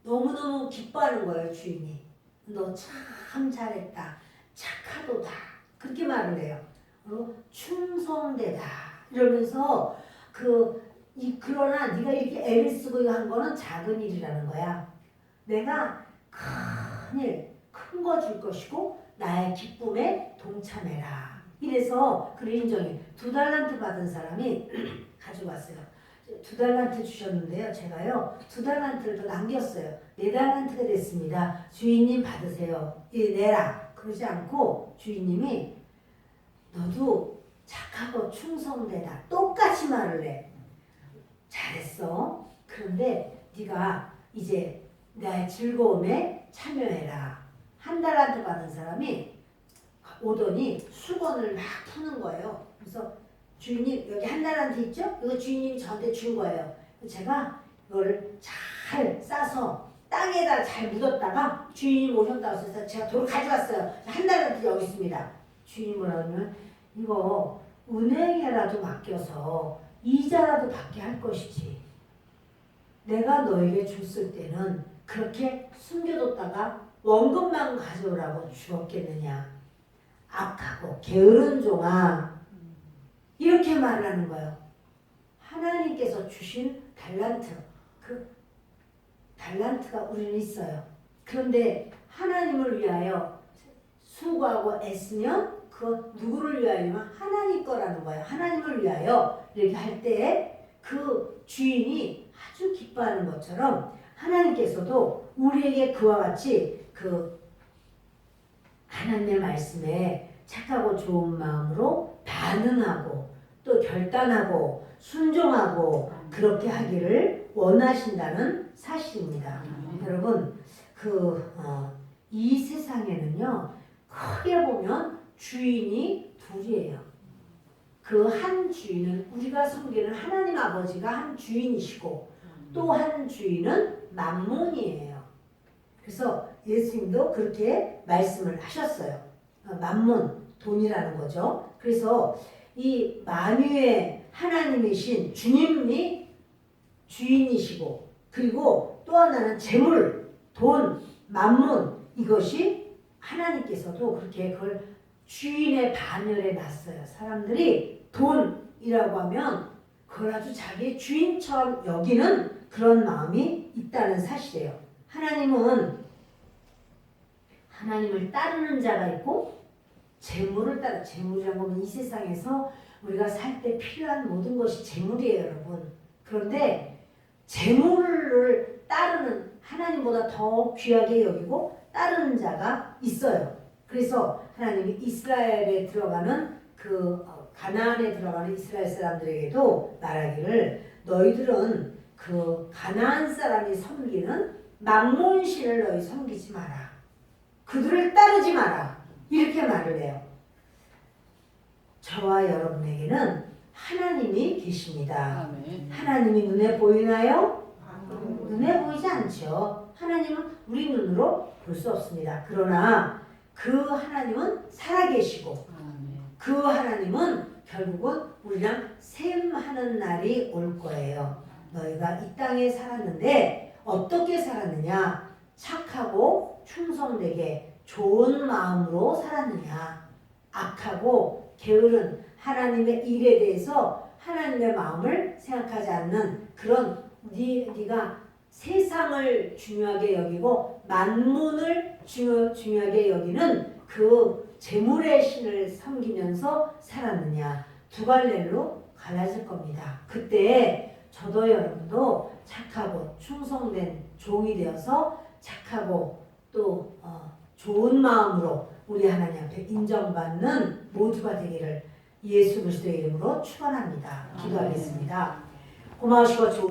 너무너무 기뻐하는 거예요. 주인이 너 참 잘했다, 착하도다 그렇게 말을 해요. 충성되다 이러면서 그러나 네가 이렇게 애를 쓰고 한 거는 작은 일이라는 거야. 내가 큰 거 줄 것이고 나의 기쁨에 동참해라. 이래서 그를 인정해. 2달란트 받은 사람이 가져갔어요. 2달란트 주셨는데요. 제가요 2달란트를 더 남겼어요. 4달란트가 됐습니다. 주인님 받으세요. 내라. 그러지 않고 주인님이 너도 착하고 충성되다. 똑같이 말을 해. 잘했어. 그런데 네가 이제 나의 즐거움에 참여해라. 1달란트 받은 사람이 오더니 수건을 막 푸는 거예요. 그래서 주인님 여기 1달란트 있죠? 이거 주인님이 저한테 준 거예요. 제가 이거를 잘 싸서 땅에다 잘 묻었다가 주인이 오셨다고 해서 제가 돌을 가져왔어요. 1달란트 여기 있습니다. 주인이 뭐라 그러면 이거 은행에라도 맡겨서 이자라도 받게 할 것이지. 내가 너에게 줬을 때는 그렇게 숨겨뒀다가 원금만 가져오라고 주었겠느냐. 악하고 게으른 종아. 이렇게 말하는 거예요. 하나님께서 주신 달란트, 그 달란트가 우리는 있어요. 그런데 하나님을 위하여 수고하고 애쓰면 그 누구를 위하여만 하나님 거라는 거예요. 하나님을 위하여 이렇게 할 때 그 주인이 아주 기뻐하는 것처럼 하나님께서도 우리에게 그와 같이 그 하나님의 말씀에 착하고 좋은 마음으로 반응하고 또 결단하고 순종하고 그렇게 하기를 원하신다는 사실입니다. 여러분 이 세상에는요 크게 보면 주인이 둘이에요. 그 한 주인은 우리가 섬기는 하나님 아버지가 한 주인이시고 또 한 주인은 만몬이에요. 그래서 예수님도 그렇게 말씀을 하셨어요. 만몬, 돈이라는 거죠. 그래서 이 만유의 하나님이신 주님이 주인이시고 그리고 또 하나는 재물, 돈, 만문 이것이 하나님께서도 그렇게 그걸 주인의 반열에 놨어요. 사람들이 돈이라고 하면 그걸 아주 자기의 주인처럼 여기는 그런 마음이 있다는 사실이에요. 하나님을 따르는 자가 있고 재물을 따라 재물이라고 하면 이 세상에서 우리가 살 때 필요한 모든 것이 재물이에요, 여러분. 그런데 재물을 따르는 하나님보다 더 귀하게 여기고 따르는 자가 있어요. 그래서 하나님이 이스라엘에 들어가는 가나안에 들어가는 이스라엘 사람들에게도 말하기를 너희들은 그 가나안 사람이 섬기는 만몬신을 너희 섬기지 마라. 그들을 따르지 마라. 이렇게 말을 해요. 저와 여러분에게는 하나님이 계십니다. 아멘. 하나님이 눈에 보이나요? 눈에 보이지 않죠. 하나님은 우리 눈으로 볼 수 없습니다. 그러나 그 하나님은 살아계시고 아멘. 그 하나님은 결국은 우리랑 셈하는 날이 올 거예요. 너희가 이 땅에 살았는데 어떻게 살았느냐? 착하고 충성되게 좋은 마음으로 살았느냐? 악하고 게으른 하나님의 일에 대해서 하나님의 마음을 생각하지 않는 그런 네가 세상을 중요하게 여기고 만문을 중요하게 여기는 그 재물의 신을 섬기면서 살았느냐. 두 갈래로 갈라질 겁니다. 그때 저도 여러분도 착하고 충성된 종이 되어서 착하고 또 좋은 마음으로 우리 하나님 앞에 인정받는 모두가 되기를 예수 그리스도의 이름으로 축원합니다. 기도하겠습니다. 고마우시고 좋은